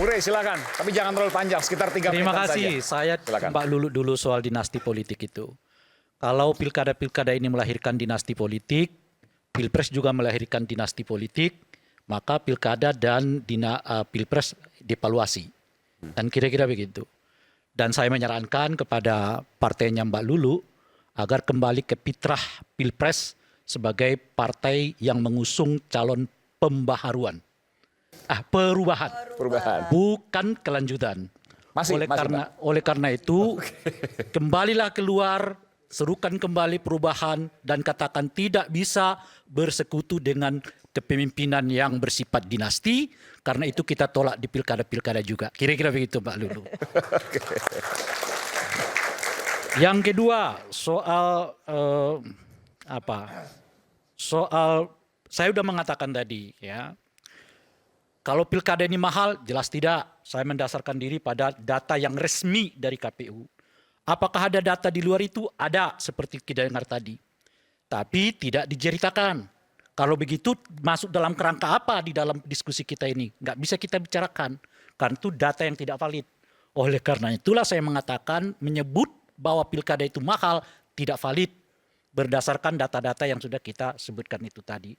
Rey silakan, tapi jangan terlalu panjang, sekitar 3 menit Terima saja. kasih. Saya Silakan. Mbak Lulu dulu soal dinasti politik itu. Kalau pilkada-pilkada ini melahirkan dinasti politik, pilpres juga melahirkan dinasti politik, maka pilkada dan pilpres dievaluasi. Dan kira-kira begitu. Dan saya menyarankan kepada partainya Mbak Lulu agar kembali ke fitrah pilpres sebagai partai yang mengusung calon pembaharuan. Perubahan. Bukan kelanjutan. Oleh karena itu, kembalilah keluar, serukan kembali perubahan dan katakan tidak bisa bersekutu dengan kepemimpinan yang bersifat dinasti, karena itu kita tolak di pilkada-pilkada juga. Kira-kira begitu Mbak Lulu. Yang kedua, soal saya sudah mengatakan tadi ya. Kalau pilkada ini mahal, jelas tidak. Saya mendasarkan diri pada data yang resmi dari KPU. Apakah ada data di luar itu? Ada, seperti kita dengar tadi. Tapi tidak diceritakan. Kalau begitu masuk dalam kerangka apa di dalam diskusi kita ini? Nggak bisa kita bicarakan. Karena itu data yang tidak valid. Oleh karena itulah saya mengatakan menyebut bahwa pilkada itu mahal tidak valid. Berdasarkan data-data yang sudah kita sebutkan itu tadi.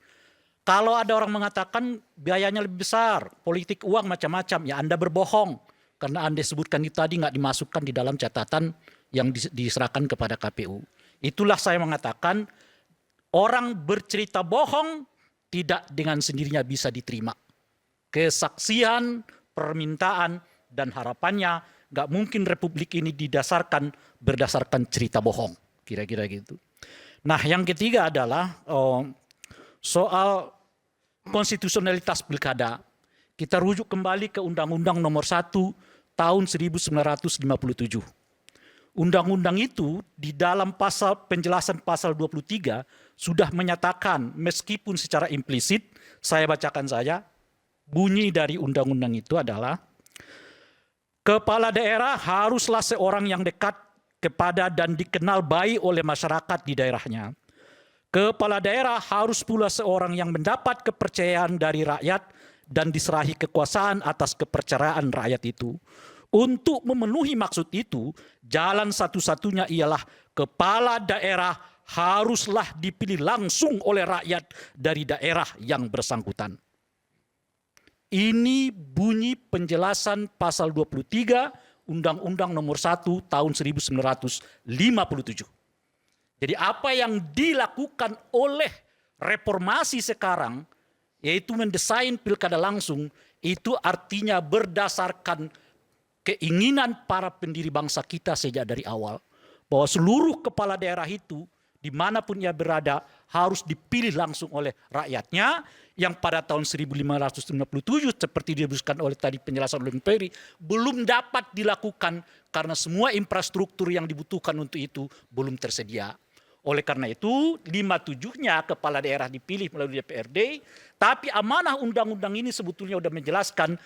Kalau ada orang mengatakan biayanya lebih besar, politik uang macam-macam, ya Anda berbohong. Karena Anda sebutkan itu tadi nggak dimasukkan di dalam catatan yang diserahkan kepada KPU. Itulah saya mengatakan orang bercerita bohong tidak dengan sendirinya bisa diterima. Kesaksian, permintaan, dan harapannya nggak mungkin republik ini berdasarkan cerita bohong. Kira-kira gitu. Nah yang ketiga adalah soal konstitusionalitas pilkada. Kita rujuk kembali ke Undang-Undang Nomor 1 tahun 1957. Undang-undang itu di dalam penjelasan pasal 23 sudah menyatakan meskipun secara implisit, saya bacakan saja, bunyi dari undang-undang itu adalah kepala daerah haruslah seorang yang dekat kepada dan dikenal baik oleh masyarakat di daerahnya. Kepala daerah harus pula seorang yang mendapat kepercayaan dari rakyat dan diserahi kekuasaan atas kepercayaan rakyat itu. Untuk memenuhi maksud itu, jalan satu-satunya ialah kepala daerah haruslah dipilih langsung oleh rakyat dari daerah yang bersangkutan. Ini bunyi penjelasan pasal 23 Undang-Undang Nomor 1 tahun 1957. Jadi apa yang dilakukan oleh reformasi sekarang, yaitu mendesain pilkada langsung, itu artinya berdasarkan keinginan para pendiri bangsa kita sejak dari awal. Bahwa seluruh kepala daerah itu, dimanapun ia berada, harus dipilih langsung oleh rakyatnya, yang pada tahun 1557, seperti disebutkan oleh tadi penjelasan oleh Peri, belum dapat dilakukan karena semua infrastruktur yang dibutuhkan untuk itu belum tersedia. Oleh karena itu 57-nya kepala daerah dipilih melalui DPRD, tapi amanah undang-undang ini sebetulnya sudah menjelaskan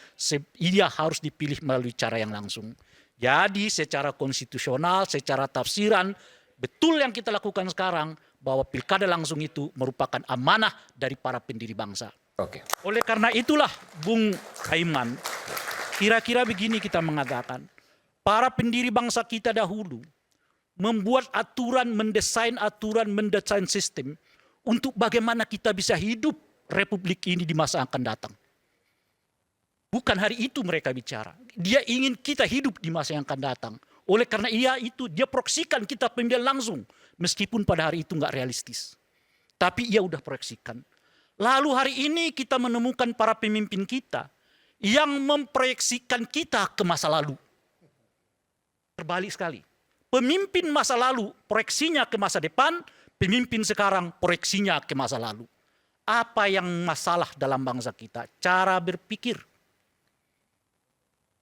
ia harus dipilih melalui cara yang langsung. Jadi secara konstitusional, secara tafsiran, betul yang kita lakukan sekarang bahwa pilkada langsung itu merupakan amanah dari para pendiri bangsa. Oke. Oleh karena itulah Bung Aiman, kira-kira begini kita mengatakan, para pendiri bangsa kita dahulu membuat aturan, mendesain sistem untuk bagaimana kita bisa hidup republik ini di masa akan datang. Bukan hari itu mereka bicara. Dia ingin kita hidup di masa yang akan datang. Oleh karena dia proyeksikan kita pemilihan langsung. Meskipun pada hari itu nggak realistis. Tapi ia udah proyeksikan. Lalu hari ini kita menemukan para pemimpin kita yang memproyeksikan kita ke masa lalu. Terbalik sekali. Pemimpin masa lalu proyeksinya ke masa depan, pemimpin sekarang proyeksinya ke masa lalu. Apa yang masalah dalam bangsa kita? Cara berpikir.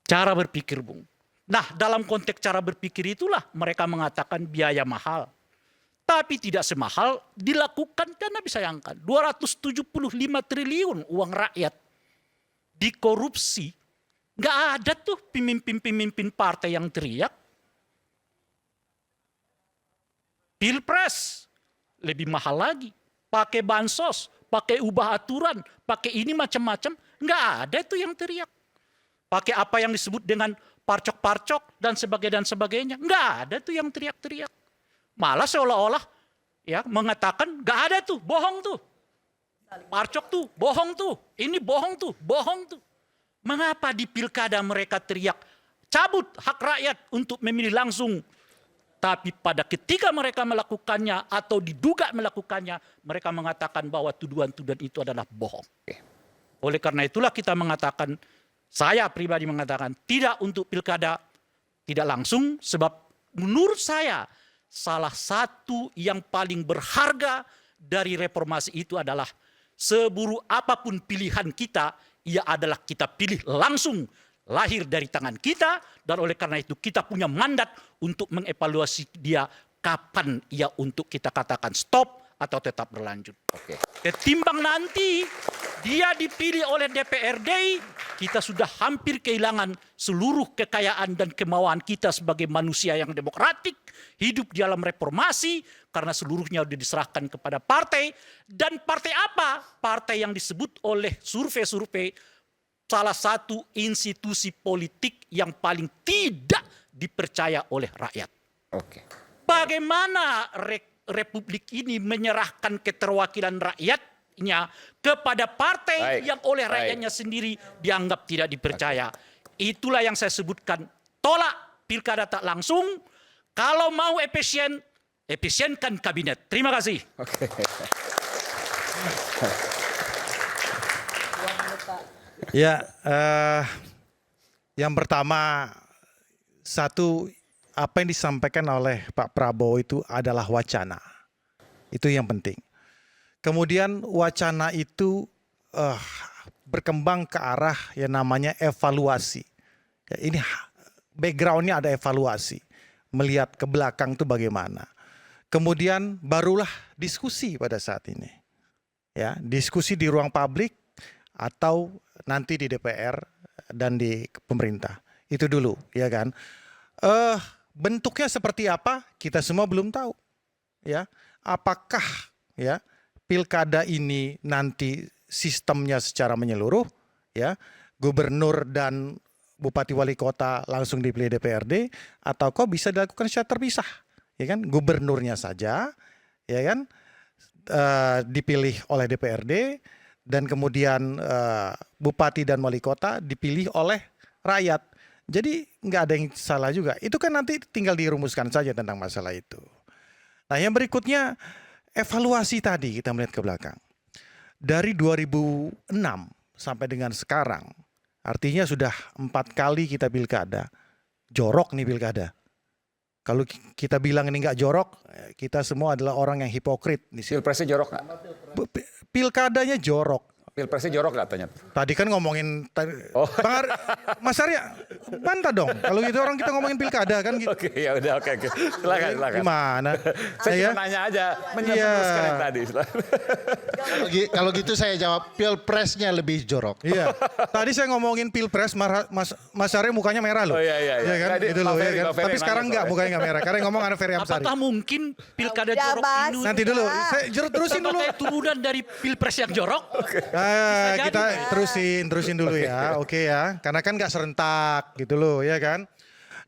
Cara berpikir, Bung. Nah, dalam konteks cara berpikir itulah mereka mengatakan biaya mahal. Tapi tidak semahal dilakukan, karena bisa bayangkan 275 triliun uang rakyat dikorupsi. Nggak ada tuh pemimpin-pemimpin partai yang teriak. Pilpres lebih mahal lagi, pakai bansos, pakai ubah aturan, pakai ini macam-macam, nggak ada itu yang teriak. pakai apa yang disebut dengan parcok-parcok dan sebagainya. Nggak ada tuh yang teriak-teriak. Malah seolah-olah ya mengatakan nggak ada tuh, bohong tuh. Parcok tuh, bohong tuh. Ini bohong tuh, bohong tuh. Mengapa di pilkada mereka teriak cabut hak rakyat untuk memilih langsung? Tapi pada ketika mereka melakukannya atau diduga melakukannya, mereka mengatakan bahwa tuduhan-tuduhan itu adalah bohong. Oleh karena itulah kita mengatakan, saya pribadi mengatakan tidak untuk pilkada, tidak langsung, sebab menurut saya salah satu yang paling berharga dari reformasi itu adalah seburuk apapun pilihan kita, ia adalah kita pilih langsung, lahir dari tangan kita, dan oleh karena itu kita punya mandat untuk mengevaluasi dia kapan ia untuk kita katakan stop atau tetap berlanjut. Ketimbang nanti dia dipilih oleh DPRD, kita sudah hampir kehilangan seluruh kekayaan dan kemauan kita sebagai manusia yang demokratik, hidup di dalam reformasi, karena seluruhnya sudah diserahkan kepada partai. Dan partai apa? Partai yang disebut oleh survei-survei salah satu institusi politik yang paling tidak dipercaya oleh rakyat. Bagaimana Republik ini menyerahkan keterwakilan rakyatnya kepada partai yang oleh rakyatnya sendiri dianggap tidak dipercaya? Itulah yang saya sebutkan. Tolak pilkada tak langsung. Kalau mau efisien, efisienkan kabinet. Terima kasih. Ya, yang pertama, apa yang disampaikan oleh Pak Prabowo itu adalah wacana. Itu yang penting. Kemudian wacana itu berkembang ke arah yang namanya evaluasi. Ya, ini backgroundnya ada evaluasi. Melihat ke belakang itu bagaimana. Kemudian barulah diskusi pada saat ini. Ya, diskusi di ruang publik atau nanti di DPR dan di pemerintah. Itu dulu, ya kan. Bentuknya seperti apa? Kita semua belum tahu. Ya, apakah ya pilkada ini nanti sistemnya secara menyeluruh, ya, gubernur dan bupati wali kota langsung dipilih DPRD, atau kok bisa dilakukan secara terpisah, ya kan? Gubernurnya saja, ya kan, dipilih oleh DPRD. Dan kemudian bupati dan wali kota dipilih oleh rakyat. Jadi nggak ada yang salah juga. Itu kan nanti tinggal dirumuskan saja tentang masalah itu. Nah, yang berikutnya evaluasi tadi kita melihat ke belakang. Dari 2006 sampai dengan sekarang, artinya sudah 4 kali kita pilkada. Jorok nih pilkada. Kalau kita bilang ini nggak jorok, kita semua adalah orang yang hipokrit. Pilpresnya jorok nggak? Pilkadanya jorok. Pilpresnya jorok nggak tanya? Tadi kan ngomongin, Mas Arya bantah dong. Kalau gitu orang kita ngomongin pilkada kan gitu. Oke, ya udah, oke. Silakan. Gimana? Saya cuma nanya aja, meneruskan yang tadi. Kalau gitu saya jawab pilpresnya lebih jorok. Iya. Tadi saya ngomongin pilpres, Mas Arya mukanya merah loh. Oh iya. Ya kan? Tadi, Itu loh, ya kan? Bang Ferry Tapi sekarang enggak, mukanya enggak merah. Karena yang ngomong ada Ferry Amsari. Apakah mungkin pilkada Udah, jorok Bas. ini Nanti dulu, saya terusin dulu. sebagai turunan dari pilpres yang jorok? Kita terusin dulu ya, oke ya. Karena kan nggak serentak gitu loh, ya kan.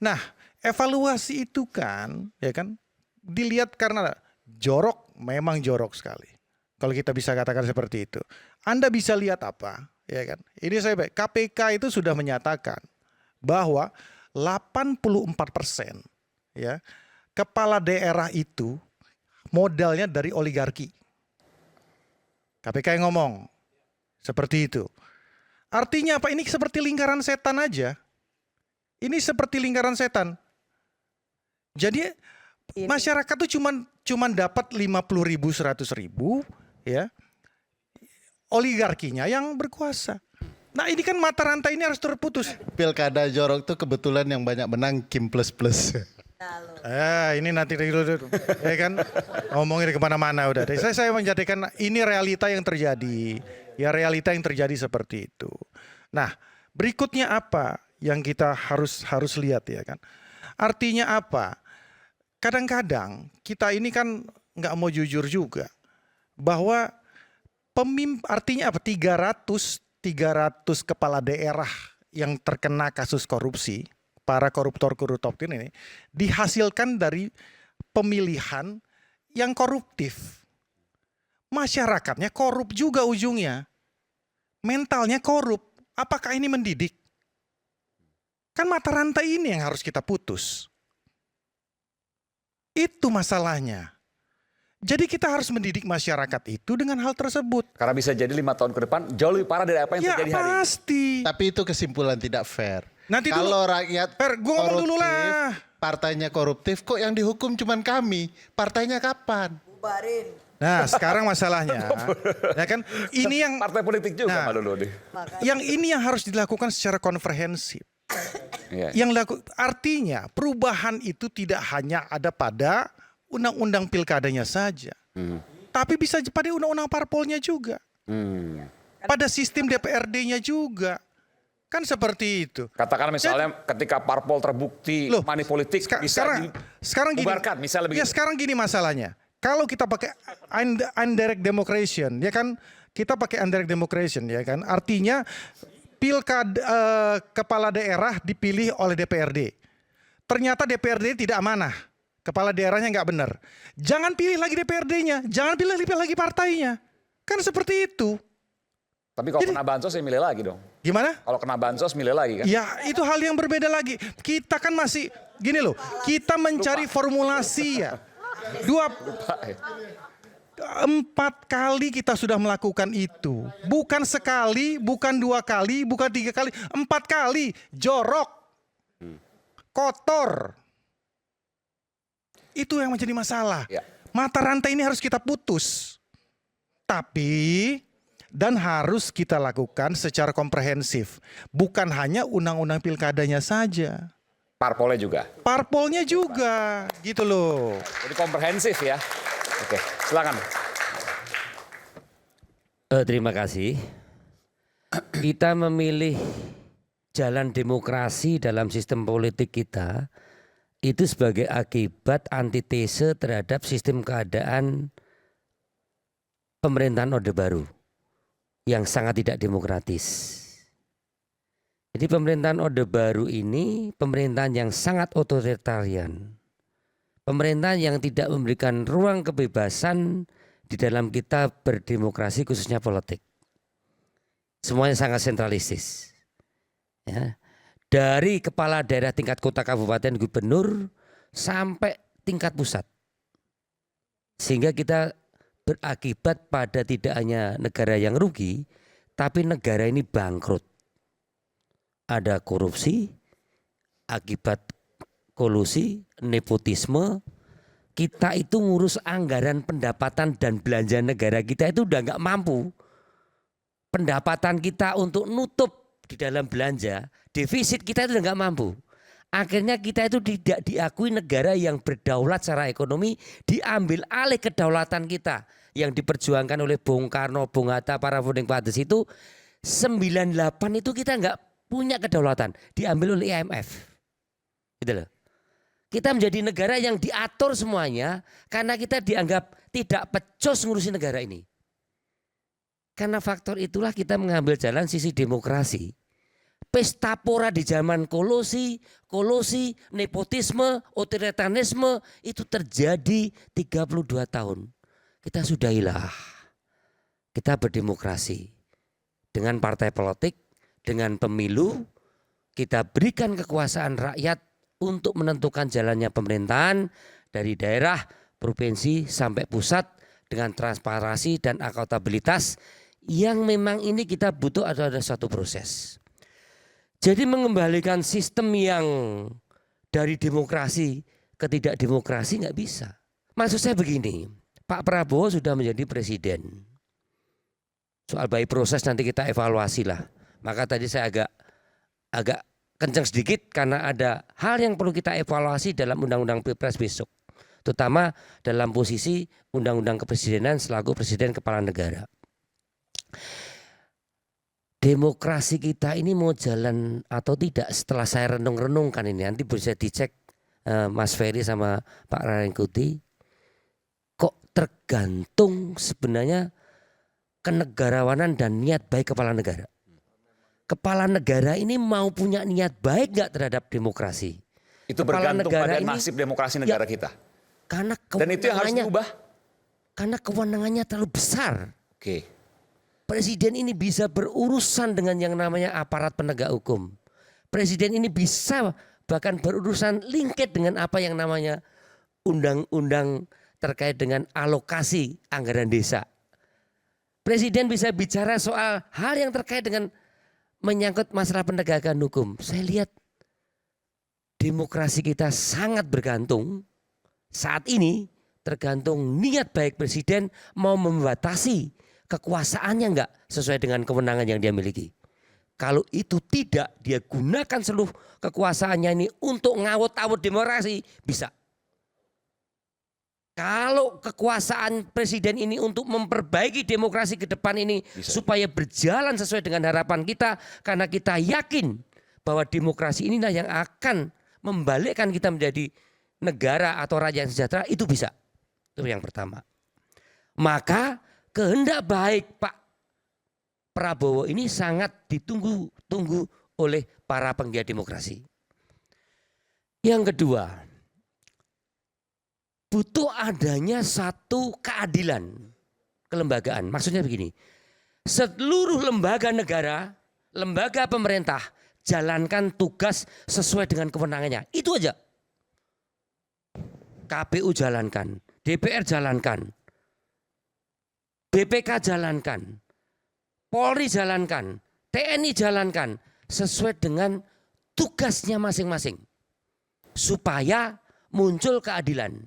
Nah, evaluasi itu kan, ya kan, dilihat karena jorok, memang jorok sekali. Kalau kita bisa katakan seperti itu. Anda bisa lihat apa, ya kan. Ini KPK itu sudah menyatakan bahwa 84% ya kepala daerah itu modalnya dari oligarki. KPK yang ngomong. Seperti itu. Artinya apa? Ini seperti lingkaran setan aja. Ini seperti lingkaran setan. Jadi masyarakat tuh cuman dapat 50.000, 100.000, ya. Oligarkinya yang berkuasa. Nah, ini kan mata rantai ini harus terputus. Pilkada jorok tuh kebetulan yang banyak menang Kim plus plus. Ini nanti dulu, ya kan, ngomongin kemana-mana udah. Saya menjadikan ini realita yang terjadi. Ya, realita yang terjadi seperti itu. Nah, berikutnya apa yang kita harus lihat, ya kan? Artinya apa? Kadang-kadang kita ini kan nggak mau jujur juga bahwa artinya apa? 300 kepala daerah yang terkena kasus korupsi, para koruptor-koruptor ini dihasilkan dari pemilihan yang koruptif. Masyarakatnya korup juga ujungnya. Mentalnya korup. Apakah ini mendidik? Kan mata rantai ini yang harus kita putus. Itu masalahnya. Jadi kita harus mendidik masyarakat itu dengan hal tersebut. Karena bisa jadi 5 tahun ke depan jauh lebih parah dari apa yang Ya terjadi hari ini. pasti. Tapi itu kesimpulan tidak fair. Nanti Kalau rakyat Fer, gua ngomong dulu lah. partainya koruptif, kok yang dihukum cuman kami? Partainya kapan? Nah sekarang masalahnya, ya kan ini yang Partai politik juga Nah. Pak Lulu nih. ini yang harus dilakukan secara komprehensif. Iya. Artinya perubahan itu tidak hanya ada pada undang-undang pilkadanya saja, tapi bisa pada undang-undang parpolnya juga, pada sistem DPRD-nya juga, kan seperti itu. Katakan misalnya ketika parpol terbukti Loh, money politik bisa sekarang gini, dibubarkan, misalnya begitu. ya sekarang gini masalahnya. Kalau kita pakai indirect democration, ya kan, kita pakai indirect democration, ya kan, artinya kepala daerah dipilih oleh DPRD. Ternyata DPRD tidak amanah, kepala daerahnya nggak benar. Jangan pilih lagi DPRD-nya, jangan pilih lagi partainya, kan seperti itu. Tapi kalau kena bansos ya milih lagi dong. Gimana? Kalau kena bansos milih lagi kan. Ya itu hal yang berbeda lagi. Kita kan masih gini loh, kita mencari formulasi ya. 4 kali kita sudah melakukan itu. Bukan sekali, bukan 2 kali, bukan 3 kali, 4 kali. Jorok, kotor. Itu yang menjadi masalah. Ya. Mata rantai ini harus kita putus. Dan harus kita lakukan secara komprehensif. Bukan hanya undang-undang pilkadanya saja. Parpolnya juga. Parpolnya juga, gitu loh. Jadi komprehensif ya. Oke, silakan. Terima kasih. Kita memilih jalan demokrasi dalam sistem politik kita itu sebagai akibat antitese terhadap sistem keadaan pemerintahan Orde Baru yang sangat tidak demokratis. Jadi pemerintahan Orde Baru ini pemerintahan yang sangat otoritarian. Pemerintahan yang tidak memberikan ruang kebebasan di dalam kita berdemokrasi khususnya politik. Semuanya sangat sentralistis. Ya. Dari kepala daerah tingkat kota, kabupaten, gubernur sampai tingkat pusat. Sehingga kita berakibat pada tidak hanya negara yang rugi, tapi negara ini bangkrut. Ada korupsi, akibat kolusi, nepotisme. Kita itu ngurus anggaran pendapatan dan belanja negara kita itu udah nggak mampu. Pendapatan kita untuk nutup di dalam belanja, defisit kita itu udah nggak mampu. Akhirnya kita itu tidak diakui negara yang berdaulat secara ekonomi, diambil alih kedaulatan kita yang diperjuangkan oleh Bung Karno, Bung Hatta, para founding fathers itu 98 itu kita nggak punya kedaulatan, diambil oleh IMF. Gitu loh. Kita menjadi negara yang diatur semuanya karena kita dianggap tidak pecos ngurusin negara ini. Karena faktor itulah kita mengambil jalan sisi demokrasi. Pesta pora di zaman kolusi, nepotisme, otoritarianisme itu terjadi 32 tahun. Kita sudahilah. Kita berdemokrasi. Dengan partai politik, dengan pemilu, kita berikan kekuasaan rakyat untuk menentukan jalannya pemerintahan dari daerah, provinsi sampai pusat dengan transparansi dan akuntabilitas yang memang ini kita butuh ada satu proses. Jadi mengembalikan sistem yang dari demokrasi ke tidak demokrasi nggak bisa. Maksud saya begini, Pak Prabowo sudah menjadi presiden. Soal by proses nanti kita evaluasi lah. Maka tadi saya agak kencang sedikit karena ada hal yang perlu kita evaluasi dalam undang-undang Pilpres besok. Terutama dalam posisi undang-undang kepresidenan selaku presiden kepala negara. Demokrasi kita ini mau jalan atau tidak setelah saya renung-renungkan ini. Nanti bisa dicek Mas Ferry sama Pak Rarengkuti. Kok tergantung sebenarnya kenegarawanan dan niat baik kepala negara. kepala negara ini mau punya niat baik nggak terhadap demokrasi. Itu Kepala bergantung negara pada ini- nasib demokrasi negara kita. Karena Dan itu yang harus kewenangannya- diubah. Karena kewenangannya terlalu besar. Oke. Presiden ini bisa berurusan dengan yang namanya aparat penegak hukum. Presiden ini bisa bahkan berurusan lingket dengan apa yang namanya undang-undang terkait dengan alokasi anggaran desa. Presiden bisa bicara soal hal yang terkait dengan menyangkut masalah penegakan hukum. Saya lihat demokrasi kita sangat bergantung saat ini tergantung niat baik presiden mau membatasi kekuasaannya enggak sesuai dengan kewenangan yang dia miliki. Kalau itu tidak, dia gunakan seluruh kekuasaannya ini untuk ngawut-awut demokrasi, bisa. Kalau kekuasaan presiden ini untuk memperbaiki demokrasi ke depan ini Bisa. supaya berjalan sesuai dengan harapan kita, karena kita yakin bahwa demokrasi inilah yang akan membalikkan kita menjadi negara atau rakyat yang sejahtera, itu bisa. Itu yang pertama. Maka kehendak baik Pak Prabowo ini sangat ditunggu-tunggu oleh para penggiat demokrasi. Yang kedua, butuh adanya satu keadilan kelembagaan. Maksudnya begini, seluruh lembaga negara, lembaga pemerintah jalankan tugas sesuai dengan kewenangannya. Itu aja. KPU jalankan, DPR jalankan, BPK jalankan, Polri jalankan, TNI jalankan sesuai dengan tugasnya masing-masing. Supaya muncul keadilan.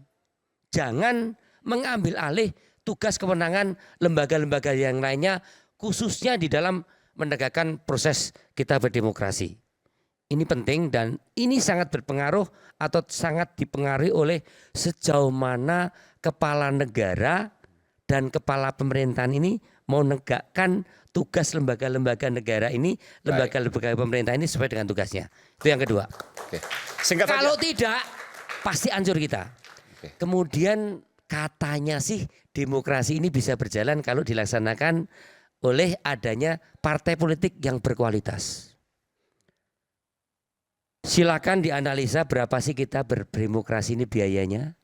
Jangan mengambil alih tugas kewenangan lembaga-lembaga yang lainnya khususnya di dalam menegakkan proses kita berdemokrasi. Ini penting dan ini sangat berpengaruh atau sangat dipengaruhi oleh sejauh mana kepala negara dan kepala pemerintahan ini mau menegakkan tugas lembaga-lembaga negara ini, lembaga-lembaga pemerintah ini sesuai dengan tugasnya. Itu yang kedua. Oke. Singkat Kalau saja. tidak, pasti hancur kita. Oke. Kemudian katanya sih demokrasi ini bisa berjalan kalau dilaksanakan oleh adanya partai politik yang berkualitas. Silakan dianalisa berapa sih kita berdemokrasi ini biayanya.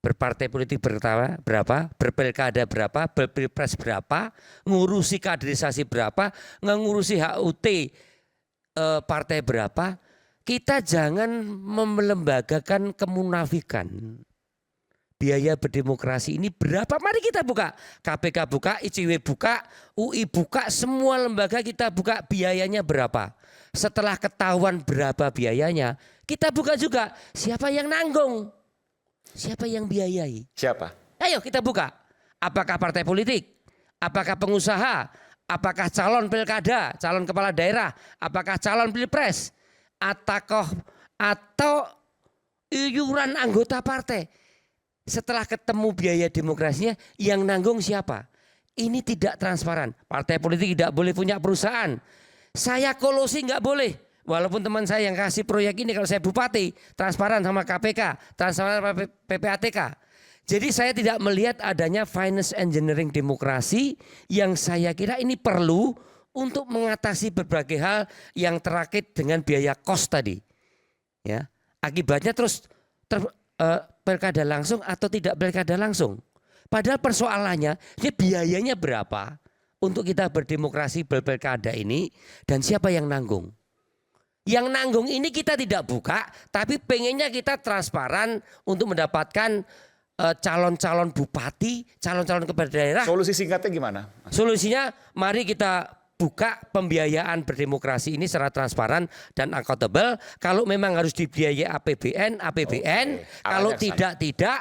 Berpartai politik berapa, berpilkada berapa, berpilpres berapa, ngurusi kaderisasi berapa, ngurusi HUT partai berapa. Kita jangan melembagakan kemunafikan. Biaya berdemokrasi ini berapa? Mari kita buka. KPK buka, ICW buka, UI buka, semua lembaga kita buka biayanya berapa. Setelah ketahuan berapa biayanya, kita buka juga siapa yang nanggung. Siapa yang biayai? Siapa? Ayo kita buka. Apakah partai politik? Apakah pengusaha? Apakah calon pilkada, calon kepala daerah? Apakah calon pilpres? Atau iuran anggota partai? Setelah ketemu biaya demokrasinya, yang nanggung siapa? Ini tidak transparan. Partai politik tidak boleh punya perusahaan. Saya kolusi nggak boleh. Walaupun teman saya yang kasih proyek ini kalau saya bupati, transparan sama KPK, transparan sama PPATK. Jadi saya tidak melihat adanya finance engineering demokrasi yang saya kira ini perlu untuk mengatasi berbagai hal yang terkait dengan biaya kos tadi. Ya, akibatnya terus pilkada langsung atau tidak pilkada langsung. Padahal persoalannya ini biayanya berapa untuk kita berdemokrasi berpilkada ini dan siapa yang nanggung. Yang nanggung ini kita tidak buka, tapi pengennya kita transparan untuk mendapatkan calon-calon bupati, calon-calon kepala daerah. Solusi singkatnya gimana? Solusinya mari kita buka pembiayaan berdemokrasi ini secara transparan dan accountable. Kalau memang harus dibiayai APBN. Oke. Kalau Arahnya ke tidak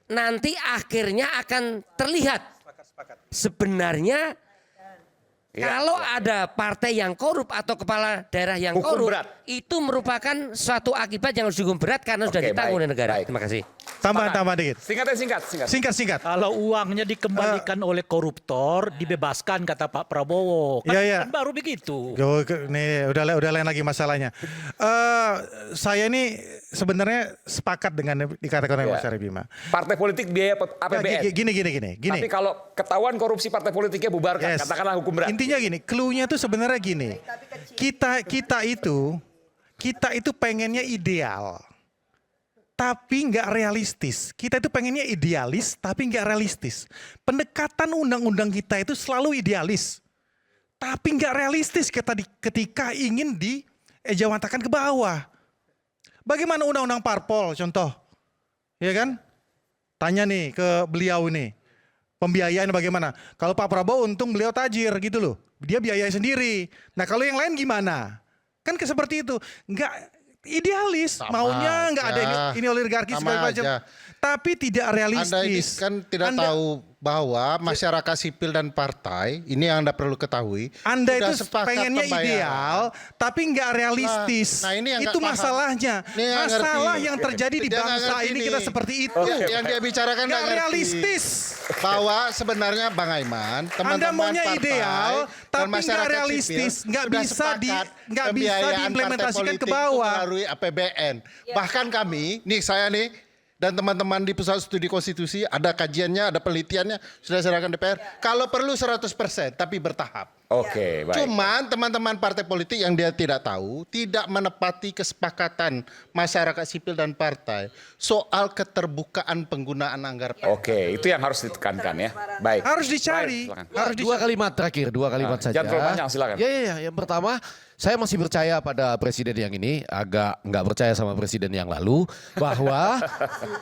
nanti akhirnya akan terlihat sebenarnya. Iya, Kalau ada partai yang korup atau kepala daerah yang Hukum korup, berat. itu merupakan suatu akibat yang harus dihukum berat karena sudah Oke, ditanggung baik, oleh negara. baik. Terima kasih. Tambah dikit. Singkatnya singkat. Singkat. Kalau uangnya dikembalikan oleh koruptor, dibebaskan kata Pak Prabowo. Iya. Kan baru begitu. Nih udah lain lagi masalahnya. Saya ini sebenarnya sepakat dengan yang dikatakan oleh Iya. Mas Arif Bima. Partai politik biaya APBN. Gini. Tapi kalau ketahuan korupsi partai politiknya bubarkan, Yes. katakanlah hukum berat. intinya gini, clue-nya tuh sebenarnya gini. Kita itu pengennya ideal, tapi nggak realistis. Kita itu pengennya idealis, tapi nggak realistis. Pendekatan undang-undang kita itu selalu idealis, tapi nggak realistis ketika ingin diejawantahkan ke bawah. Bagaimana undang-undang parpol contoh, ya kan? Tanya nih ke beliau ini, pembiayaan bagaimana? Kalau Pak Prabowo untung beliau tajir gitu loh, dia biayai sendiri. Nah kalau yang lain gimana? Kan seperti itu, nggak idealis, Sama maunya nggak ada aja. ini oligarki Sama segala macam, aja. tapi tidak Anda ini realistis. kan tidak tahu bahwa masyarakat sipil dan partai, ini yang Anda perlu ketahui. Anda sudah itu sepakat pengennya pembayaran. ideal, tapi nggak realistis. Nah, ini yang itu nggak paham. masalahnya. Ini yang nggak Masalah ngerti. yang terjadi di Dia nggak bangsa ngerti ini nih. kita seperti itu. Yang dia bicarakan Nggak ngerti. realistis. Bahwa sebenarnya Bang Aiman, Anda teman-teman maunya partai ideal, dan tapi nggak masyarakat realistis, sipil nggak sudah bisa sepakat nggak bisa pembiayaan diimplementasikan partai ke politik bawah. itu melalui APBN. Bahkan kami, nih saya nih, dan teman-teman di Pusat Studi Konstitusi, ada kajiannya, ada penelitiannya, sudah serahkan DPR. Kalau perlu 100%, tapi bertahap. Oke, baik. Cuman teman-teman partai politik yang dia tidak tahu, tidak menepati kesepakatan masyarakat sipil dan partai soal keterbukaan penggunaan anggaran. Oke, itu yang harus ditekankan ya. Baik. Harus dicari. Baik, silakan. Harus Dua kalimat terakhir, dua kalimat saja. jangan terlalu panjang, silakan. Ya. Yang pertama, saya masih percaya pada presiden yang ini, agak nggak percaya sama presiden yang lalu, bahwa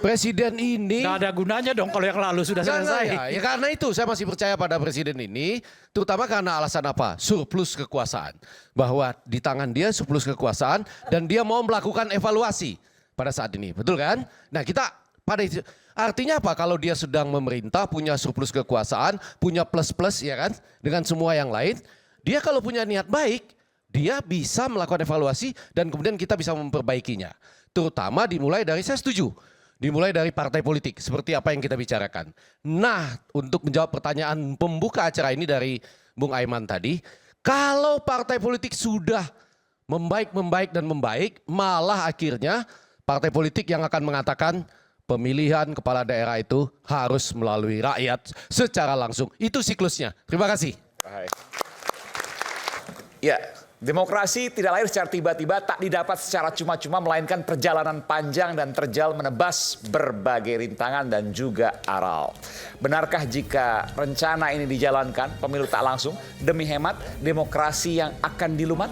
presiden ini Nggak ada gunanya dong kalau yang lalu sudah selesai. Ya karena itu saya masih percaya pada presiden ini, terutama karena alasan apa? Surplus kekuasaan. Bahwa di tangan dia surplus kekuasaan dan dia mau melakukan evaluasi pada saat ini. Betul kan? Nah kita pada itu, artinya apa? Kalau dia sedang memerintah, punya surplus kekuasaan, punya plus-plus ya kan? Dengan semua yang lain, dia kalau punya niat baik, dia bisa melakukan evaluasi dan kemudian kita bisa memperbaikinya. Terutama dimulai dari, saya setuju, dimulai dari partai politik, seperti apa yang kita bicarakan. Nah, untuk menjawab pertanyaan pembuka acara ini dari Bung Aiman tadi, kalau partai politik sudah membaik, malah akhirnya partai politik yang akan mengatakan pemilihan kepala daerah itu harus melalui rakyat secara langsung. Itu siklusnya. Terima kasih. Baik. Ya, demokrasi tidak lahir secara tiba-tiba, tak didapat secara cuma-cuma, melainkan perjalanan panjang dan terjal menebas berbagai rintangan dan juga aral. Benarkah jika rencana ini dijalankan, pemilu tak langsung, demi hemat demokrasi yang akan dilumat?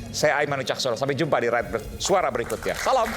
Saya Aiman Wicaksono, sampai jumpa di Rakyat Suara berikutnya. Salam.